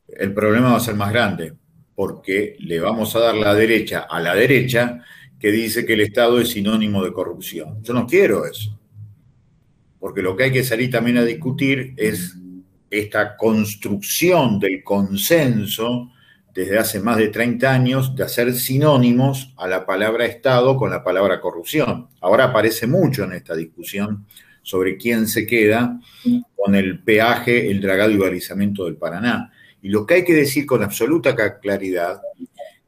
el problema va a ser más grande, porque le vamos a dar la derecha a la derecha, que dice que el Estado es sinónimo de corrupción. Yo no quiero eso, porque lo que hay que salir también a discutir es esta construcción del consenso desde hace más de 30 años de hacer sinónimos a la palabra Estado con la palabra corrupción. Ahora aparece mucho en esta discusión sobre quién se queda con el peaje, el dragado y balizamiento del Paraná. Y lo que hay que decir con absoluta claridad,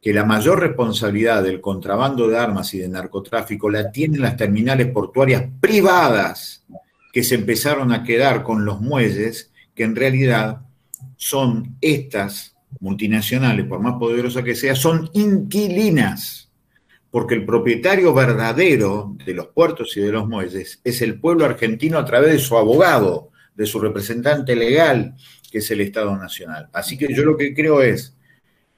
que la mayor responsabilidad del contrabando de armas y de narcotráfico la tienen las terminales portuarias privadas que se empezaron a quedar con los muelles, que en realidad son estas multinacionales, por más poderosas que sean, son inquilinas, porque el propietario verdadero de los puertos y de los muelles es el pueblo argentino a través de su abogado, de su representante legal, que es el Estado Nacional. Así que yo lo que creo es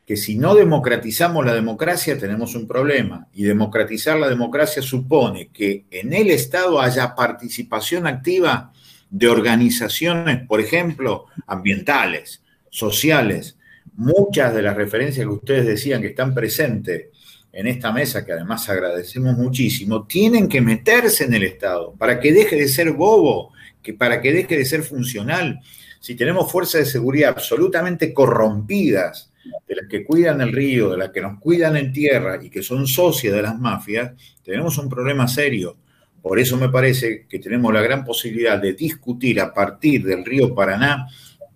que si no democratizamos la democracia tenemos un problema, y democratizar la democracia supone que en el Estado haya participación activa de organizaciones, por ejemplo, ambientales, sociales. Muchas de las referencias que ustedes decían que están presentes en esta mesa, que además agradecemos muchísimo, tienen que meterse en el Estado para que deje de ser bobo, para que deje de ser funcional. Si tenemos fuerzas de seguridad absolutamente corrompidas, de las que cuidan el río, de las que nos cuidan en tierra y que son socias de las mafias, tenemos un problema serio. Por eso me parece que tenemos la gran posibilidad de discutir a partir del río Paraná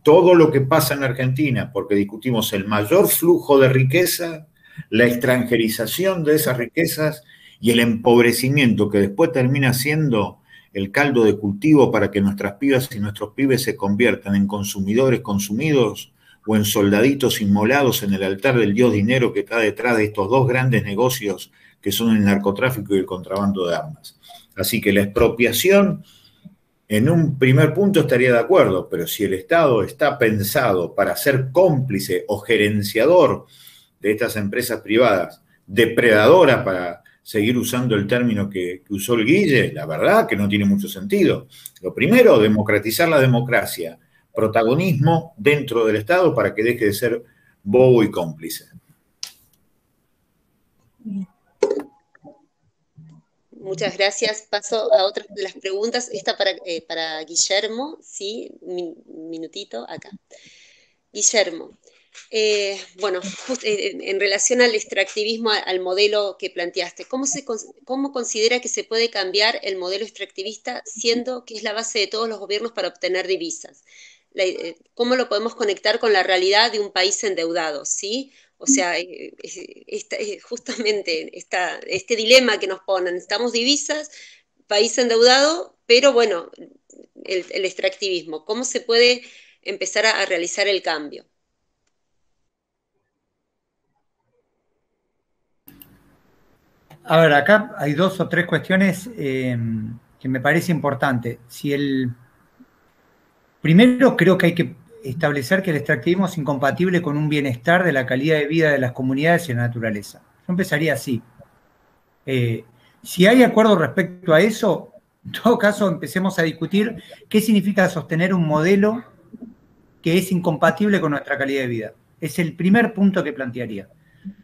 todo lo que pasa en Argentina, porque discutimos el mayor flujo de riqueza, la extranjerización de esas riquezas y el empobrecimiento que después termina siendo el caldo de cultivo para que nuestras pibas y nuestros pibes se conviertan en consumidores consumidos o en soldaditos inmolados en el altar del dios dinero que está detrás de estos dos grandes negocios que son el narcotráfico y el contrabando de armas. Así que la expropiación, en un primer punto estaría de acuerdo, pero si el Estado está pensado para ser cómplice o gerenciador de estas empresas privadas, depredadoras, para seguir usando el término que usó el Guille, la verdad que no tiene mucho sentido. Lo primero, democratizar la democracia, protagonismo dentro del Estado para que deje de ser bobo y cómplice. Muchas gracias. Paso a otras de las preguntas. Esta para Guillermo, ¿sí? Minutito, acá. Guillermo, bueno, en relación al extractivismo, al modelo que planteaste, ¿cómo considera que se puede cambiar el modelo extractivista siendo que es la base de todos los gobiernos para obtener divisas? ¿Cómo lo podemos conectar con la realidad de un país endeudado? ¿Sí? O sea, justamente este dilema que nos ponen, necesitamos divisas, país endeudado, pero bueno, el extractivismo, ¿cómo se puede empezar a realizar el cambio? A ver, acá hay 2 o 3 cuestiones que me parece importante. Primero, creo que hay que establecer que el extractivismo es incompatible con un bienestar de la calidad de vida de las comunidades y la naturaleza. Yo empezaría así. Si hay acuerdo respecto a eso, en todo caso empecemos a discutir qué significa sostener un modelo que es incompatible con nuestra calidad de vida. Es el primer punto que plantearía.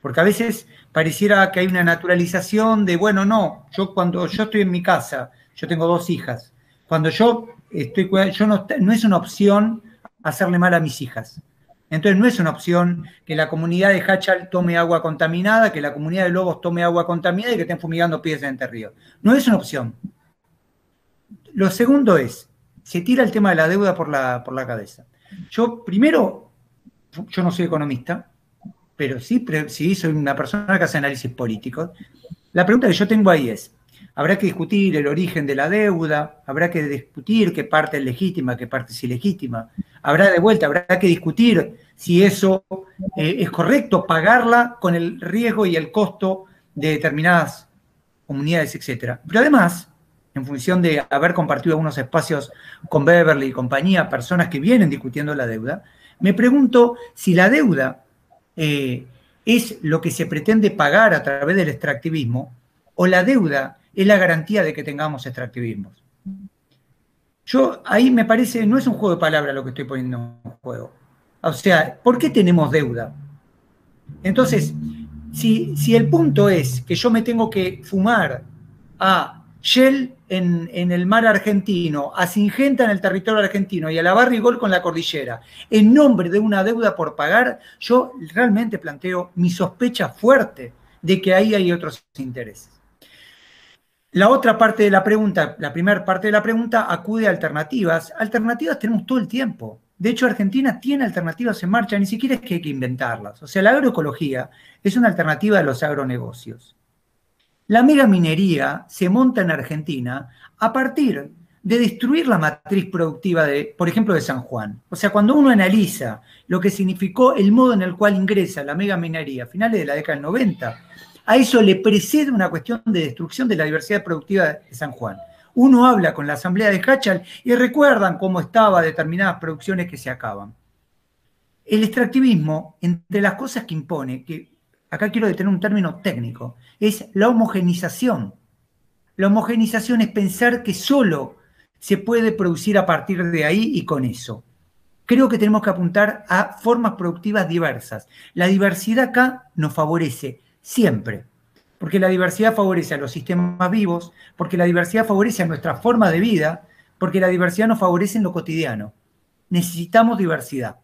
Porque a veces pareciera que hay una naturalización de, bueno, no, cuando yo estoy en mi casa, yo tengo 2 hijas, cuando yo estoy cuidando, no es una opción hacerle mal a mis hijas. Entonces no es una opción que la comunidad de Hachal tome agua contaminada, que la comunidad de Lobos tome agua contaminada y que estén fumigando pies en Entre Ríos. No es una opción. Lo segundo es, se tira el tema de la deuda por la cabeza. Yo no soy economista, pero sí soy una persona que hace análisis políticos. La pregunta que yo tengo ahí es, habrá que discutir el origen de la deuda, habrá que discutir qué parte es legítima, qué parte es ilegítima, habrá que discutir si eso es correcto, pagarla con el riesgo y el costo de determinadas comunidades, etc. Pero además, en función de haber compartido algunos espacios con Beverly y compañía, personas que vienen discutiendo la deuda, me pregunto si la deuda es lo que se pretende pagar a través del extractivismo o la deuda es la garantía de que tengamos extractivismos. Yo ahí me parece, no es un juego de palabras lo que estoy poniendo en juego. O sea, ¿por qué tenemos deuda? Entonces, si el punto es que yo me tengo que fumar a Shell en el mar argentino, a Singenta en el territorio argentino y a la Barrigol con la cordillera, en nombre de una deuda por pagar, yo realmente planteo mi sospecha fuerte de que ahí hay otros intereses. La otra parte de la pregunta, la primera parte de la pregunta acude a alternativas. Alternativas tenemos todo el tiempo. De hecho, Argentina tiene alternativas en marcha, ni siquiera es que hay que inventarlas. O sea, la agroecología es una alternativa de los agronegocios. La megaminería se monta en Argentina a partir de destruir la matriz productiva, por ejemplo, de San Juan. O sea, cuando uno analiza lo que significó el modo en el cual ingresa la megaminería a finales de la década del 90, a eso le precede una cuestión de destrucción de la diversidad productiva de San Juan. Uno habla con la asamblea de Hachal y recuerdan cómo estaban determinadas producciones que se acaban. El extractivismo, entre las cosas que impone, que acá quiero detener un término técnico, es la homogenización. La homogenización es pensar que solo se puede producir a partir de ahí y con eso. Creo que tenemos que apuntar a formas productivas diversas. La diversidad acá nos favorece siempre, porque la diversidad favorece a los sistemas vivos, porque la diversidad favorece a nuestra forma de vida, porque la diversidad nos favorece en lo cotidiano. Necesitamos diversidad.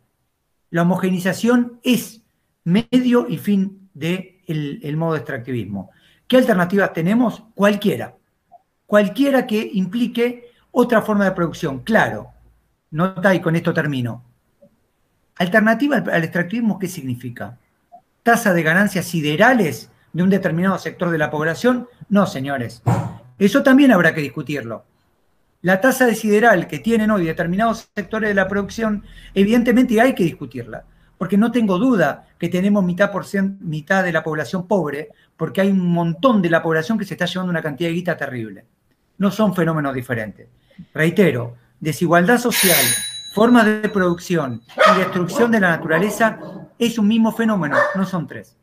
La homogenización es medio y fin del modo de extractivismo. ¿Qué alternativas tenemos? Cualquiera. Cualquiera que implique otra forma de producción. Claro, nota y con esto termino. Alternativa al extractivismo, ¿qué significa? ¿Tasa de ganancias siderales de un determinado sector de la población? No, señores. Eso también habrá que discutirlo. La tasa de sideral que tienen hoy determinados sectores de la producción, evidentemente hay que discutirla, porque no tengo duda que tenemos mitad de la población pobre, porque hay un montón de la población que se está llevando una cantidad de guita terrible. No son fenómenos diferentes. Reitero, desigualdad social, formas de producción y destrucción de la naturaleza es un mismo fenómeno, no son 3.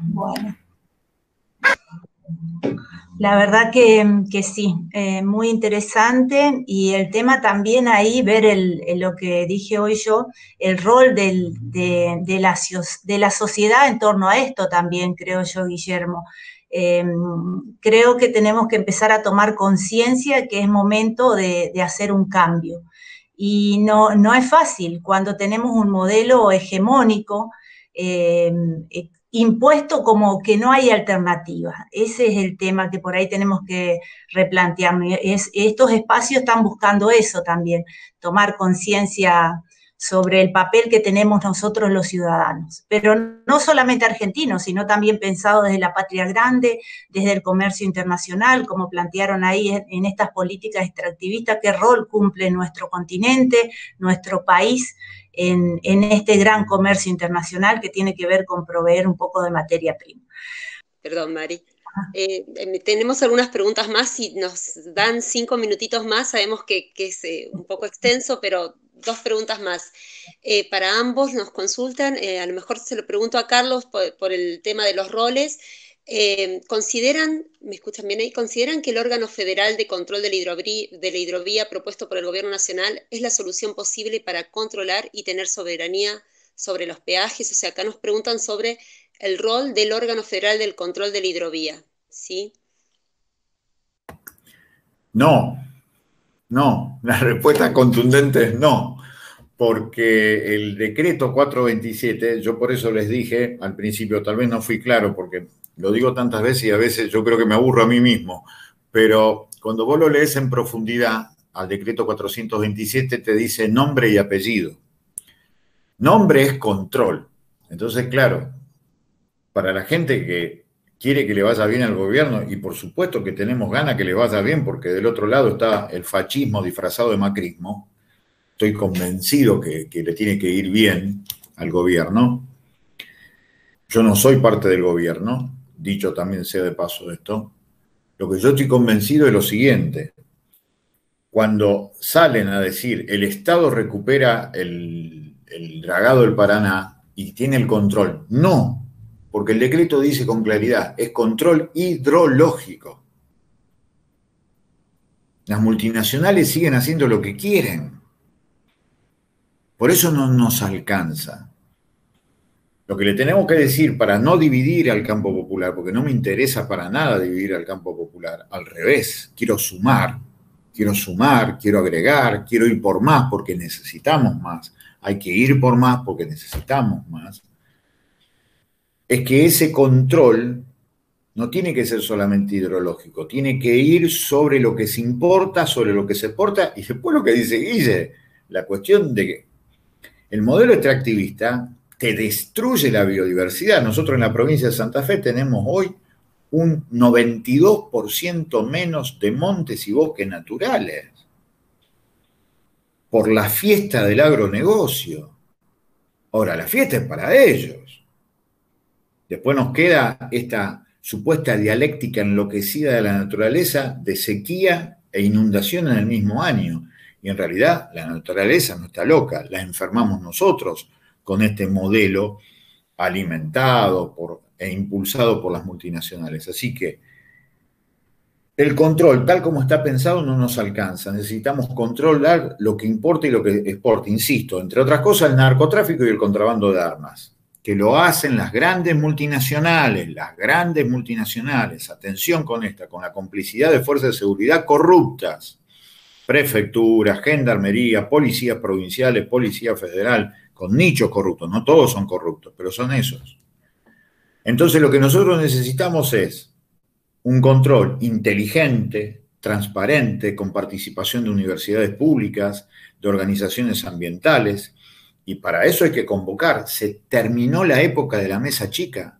Bueno. La verdad que sí, muy interesante, y el tema también ahí, ver lo que dije hoy yo, el rol de la sociedad en torno a esto también, creo yo, Guillermo. creo que tenemos que empezar a tomar conciencia que es momento de hacer un cambio. Y no es fácil cuando tenemos un modelo hegemónico impuesto como que no hay alternativa. Ese es el tema que por ahí tenemos que replantearnos. Estos espacios están buscando eso también, tomar conciencia sobre el papel que tenemos nosotros los ciudadanos, pero no solamente argentinos, sino también pensado desde la patria grande, desde el comercio internacional, como plantearon ahí en estas políticas extractivistas, qué rol cumple nuestro continente, nuestro país en este gran comercio internacional que tiene que ver con proveer un poco de materia prima. Perdón, Mari. Tenemos algunas preguntas más, si nos dan 5 minutitos más, sabemos que es un poco extenso, pero 2 preguntas más. Para ambos nos consultan, a lo mejor se lo pregunto a Carlos por el tema de los roles. ¿Consideran, me escuchan bien ahí, consideran que el órgano federal de control de la hidrovía propuesto por el gobierno nacional es la solución posible para controlar y tener soberanía sobre los peajes? O sea, acá nos preguntan sobre el rol del órgano federal del control de la hidrovía, ¿sí? No, la respuesta contundente es no, porque el decreto 427, yo por eso les dije al principio, tal vez no fui claro, porque lo digo tantas veces y a veces yo creo que me aburro a mí mismo, pero cuando vos lo lees en profundidad, al decreto 427 te dice nombre y apellido. Nombre es control. Entonces, claro, para la gente que quiere que le vaya bien al gobierno, y por supuesto que tenemos ganas que le vaya bien, porque del otro lado está el fascismo disfrazado de macrismo, estoy convencido que le tiene que ir bien al gobierno. Yo no soy parte del gobierno, dicho también sea de paso esto. Lo que yo estoy convencido es lo siguiente. Cuando salen a decir el Estado recupera el dragado del Paraná y tiene el control, no, porque el decreto dice con claridad, es control hidrológico. Las multinacionales siguen haciendo lo que quieren. Por eso no nos alcanza. Lo que le tenemos que decir para no dividir al campo popular, porque no me interesa para nada dividir al campo popular, al revés, quiero sumar, quiero agregar, quiero ir por más porque necesitamos más, hay que ir por más porque necesitamos más, es que ese control no tiene que ser solamente hidrológico, tiene que ir sobre lo que se importa, sobre lo que se exporta, y después lo que dice Guille, la cuestión de que el modelo extractivista te destruye la biodiversidad. Nosotros en la provincia de Santa Fe tenemos hoy un 92% menos de montes y bosques naturales por la fiesta del agronegocio. Ahora, la fiesta es para ellos. Después nos queda esta supuesta dialéctica enloquecida de la naturaleza de sequía e inundación en el mismo año. Y en realidad la naturaleza no está loca, la enfermamos nosotros con este modelo alimentado e impulsado por las multinacionales. Así que el control, tal como está pensado, no nos alcanza. Necesitamos controlar lo que importa y lo que exporta. Insisto, entre otras cosas, el narcotráfico y el contrabando de armas, que lo hacen las grandes multinacionales, atención con esta, con la complicidad de fuerzas de seguridad corruptas, prefecturas, gendarmería, policías provinciales, policía federal, con nichos corruptos. No todos son corruptos, pero son esos. Entonces lo que nosotros necesitamos es un control inteligente, transparente, con participación de universidades públicas, de organizaciones ambientales, y para eso hay que convocar. Se terminó la época de la mesa chica.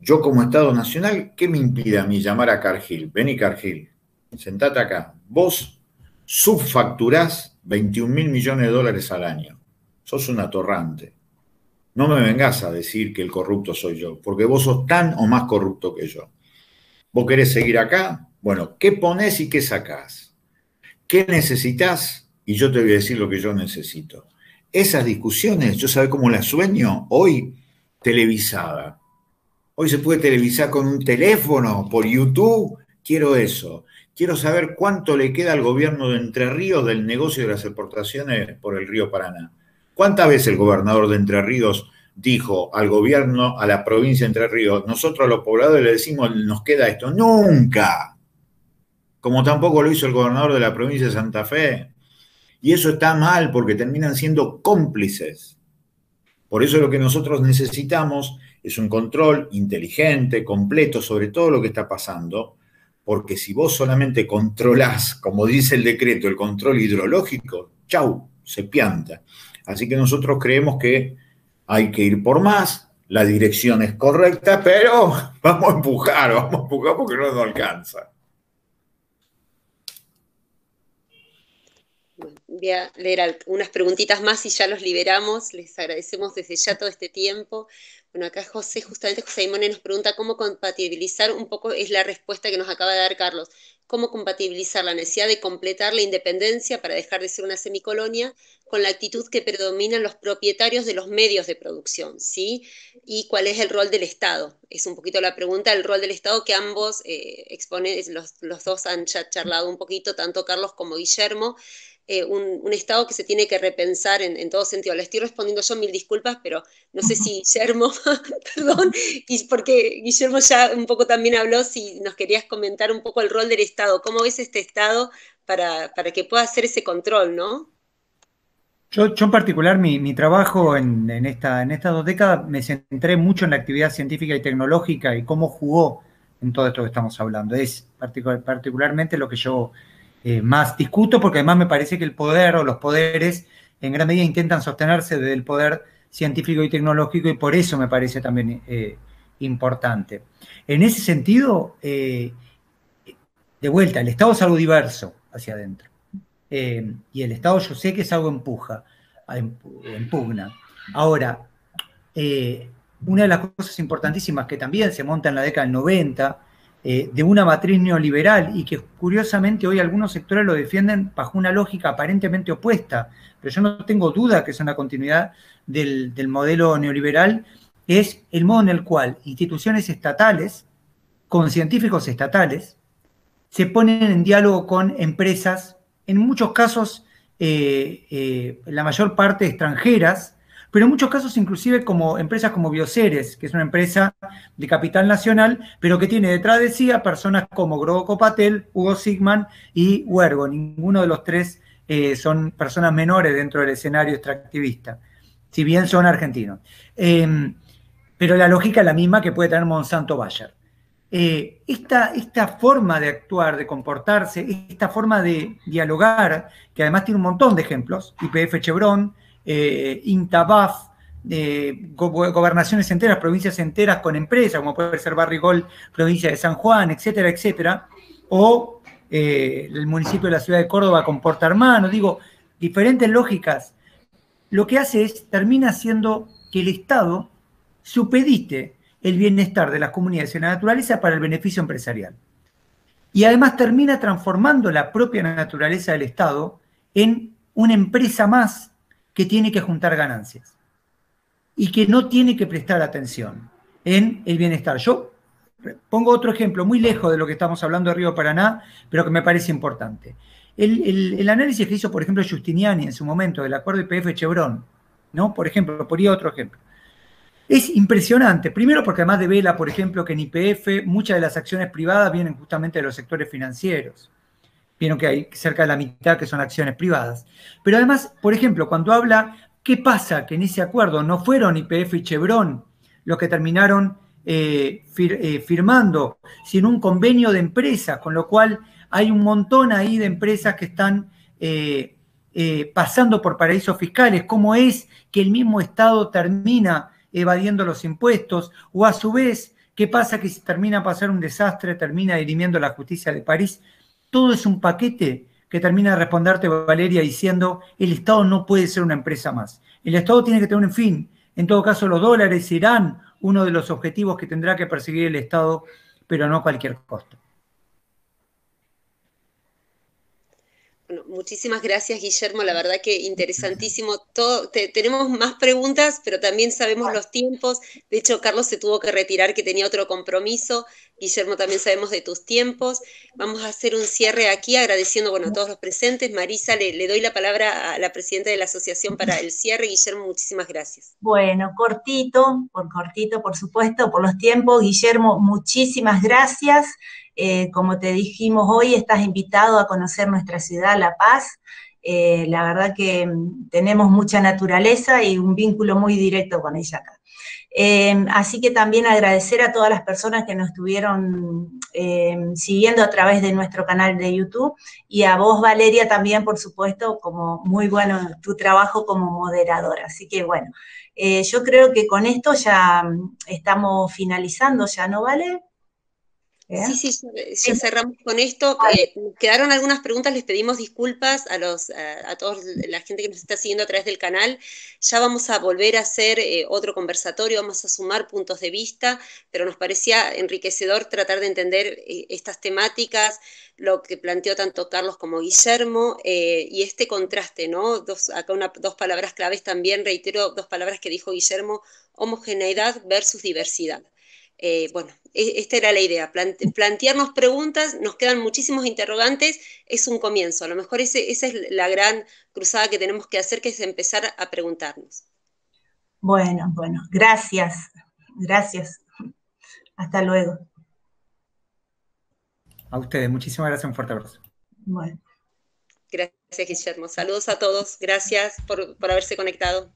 Yo como Estado Nacional, ¿qué me impide a mí llamar a Cargill? Vení Cargill, sentate acá. Vos subfacturás 21.000 millones de dólares al año. Sos un atorrante. No me vengas a decir que el corrupto soy yo, porque vos sos tan o más corrupto que yo. ¿Vos querés seguir acá? Bueno, ¿qué ponés y qué sacás? ¿Qué necesitas? Y yo te voy a decir lo que yo necesito. Esas discusiones, yo sabés cómo las sueño hoy, televisada. Hoy se puede televisar con un teléfono, por YouTube. Quiero eso. Quiero saber cuánto le queda al gobierno de Entre Ríos del negocio de las exportaciones por el río Paraná. ¿Cuántas veces el gobernador de Entre Ríos dijo al gobierno, a la provincia de Entre Ríos, nosotros a los pobladores le decimos, nos queda esto. ¡Nunca! Como tampoco lo hizo el gobernador de la provincia de Santa Fe. Y eso está mal porque terminan siendo cómplices. Por eso lo que nosotros necesitamos es un control inteligente, completo, sobre todo lo que está pasando, porque si vos solamente controlás, como dice el decreto, el control hidrológico, chau, se pianta. Así que nosotros creemos que hay que ir por más, la dirección es correcta, pero vamos a empujar porque no nos alcanza. Voy a leer unas preguntitas más y ya los liberamos. Les agradecemos desde ya todo este tiempo. Bueno, acá José Aimone nos pregunta cómo compatibilizar, un poco es la respuesta que nos acaba de dar Carlos, cómo compatibilizar la necesidad de completar la independencia para dejar de ser una semicolonia con la actitud que predominan los propietarios de los medios de producción, ¿sí? Y cuál es el rol del Estado. Es un poquito la pregunta, el rol del Estado que ambos exponen, los dos han charlado un poquito, tanto Carlos como Guillermo. Un Estado que se tiene que repensar en todo sentido. Le estoy respondiendo yo, mil disculpas, pero no sé si Guillermo, perdón, y porque Guillermo ya un poco también habló, si nos querías comentar un poco el rol del Estado, cómo ves este Estado para que pueda hacer ese control, ¿no? Yo en particular, mi trabajo en estas 2 décadas me centré mucho en la actividad científica y tecnológica y cómo jugó en todo esto que estamos hablando. Es particularmente lo que yo más discuto, porque además me parece que el poder o los poderes en gran medida intentan sostenerse desde el poder científico y tecnológico, y por eso me parece también importante. En ese sentido, de vuelta, el Estado es algo diverso hacia adentro. Y el Estado yo sé que es algo impugna. Ahora, una de las cosas importantísimas que también se monta en la década del 90, de una matriz neoliberal, y que curiosamente hoy algunos sectores lo defienden bajo una lógica aparentemente opuesta, pero yo no tengo duda que es una continuidad del modelo neoliberal, es el modo en el cual instituciones estatales, con científicos estatales, se ponen en diálogo con empresas, en muchos casos, la mayor parte extranjeras, pero en muchos casos inclusive como empresas como Bioceres, que es una empresa de capital nacional, pero que tiene detrás de sí a personas como Groco Patel, Hugo Sigman y Huergo. Ninguno de los tres son personas menores dentro del escenario extractivista, si bien son argentinos. Pero la lógica es la misma que puede tener Monsanto Bayer. Esta forma de actuar, de comportarse, esta forma de dialogar, que además tiene un montón de ejemplos, YPF Chevron, INTA-BAF, gobernaciones enteras, provincias enteras con empresas, como puede ser Barrigol, provincia de San Juan, etcétera, etcétera, o el municipio de la ciudad de Córdoba con Porta Hermano, digo, diferentes lógicas. Lo que hace es, termina haciendo que el Estado supedite el bienestar de las comunidades y la naturaleza para el beneficio empresarial. Y además termina transformando la propia naturaleza del Estado en una empresa más que tiene que juntar ganancias y que no tiene que prestar atención en el bienestar. Yo pongo otro ejemplo muy lejos de lo que estamos hablando de Río Paraná, pero que me parece importante. El análisis que hizo, por ejemplo, Giustiniani en su momento del acuerdo YPF-Chevron, ¿no? Por ejemplo, ponía otro ejemplo. Es impresionante, primero porque además devela, por ejemplo, que en YPF muchas de las acciones privadas vienen justamente de los sectores financieros. Vieron que hay cerca de la mitad que son acciones privadas. Pero además, por ejemplo, cuando habla, ¿qué pasa? Que en ese acuerdo no fueron YPF y Chevron los que terminaron firmando, sino un convenio de empresas, con lo cual hay un montón ahí de empresas que están pasando por paraísos fiscales. ¿Cómo es que el mismo Estado termina evadiendo los impuestos? O a su vez, ¿qué pasa? Que si termina a pasar un desastre, termina dirimiendo la justicia de París. Todo es un paquete que termina de responderte, Valeria, diciendo el Estado no puede ser una empresa más. El Estado tiene que tener un fin. En todo caso, los dólares serán uno de los objetivos que tendrá que perseguir el Estado, pero no a cualquier costo. Bueno, muchísimas gracias, Guillermo. La verdad que interesantísimo todo. Tenemos más preguntas, pero también sabemos los tiempos. De hecho, Carlos se tuvo que retirar, que tenía otro compromiso. Guillermo, también sabemos de tus tiempos. Vamos a hacer un cierre aquí agradeciendo, bueno, a todos los presentes. Marisa, le doy la palabra a la presidenta de la asociación para el cierre. Guillermo, muchísimas gracias. Bueno, cortito, por supuesto, por los tiempos. Guillermo, muchísimas gracias. Como te dijimos hoy, estás invitado a conocer nuestra ciudad, La Paz. La verdad que tenemos mucha naturaleza y un vínculo muy directo con ella acá. Así que también agradecer a todas las personas que nos estuvieron siguiendo a través de nuestro canal de YouTube, y a vos, Valeria, también, por supuesto, como muy bueno tu trabajo como moderadora. Así que bueno, yo creo que con esto ya estamos finalizando, ¿ya no, Vale? Sí, ya cerramos con esto. Quedaron algunas preguntas, les pedimos disculpas a toda la gente que nos está siguiendo a través del canal. Ya vamos a volver a hacer otro conversatorio, vamos a sumar puntos de vista, pero nos parecía enriquecedor tratar de entender estas temáticas, lo que planteó tanto Carlos como Guillermo, y este contraste, ¿no? Dos palabras claves también, reitero, dos palabras que dijo Guillermo: homogeneidad versus diversidad. Bueno, esta era la idea, plantearnos preguntas, nos quedan muchísimos interrogantes, es un comienzo, a lo mejor esa es la gran cruzada que tenemos que hacer, que es empezar a preguntarnos. Bueno, gracias, hasta luego. A ustedes, muchísimas gracias, un fuerte abrazo. Bueno. Gracias, Guillermo, saludos a todos, gracias por haberse conectado.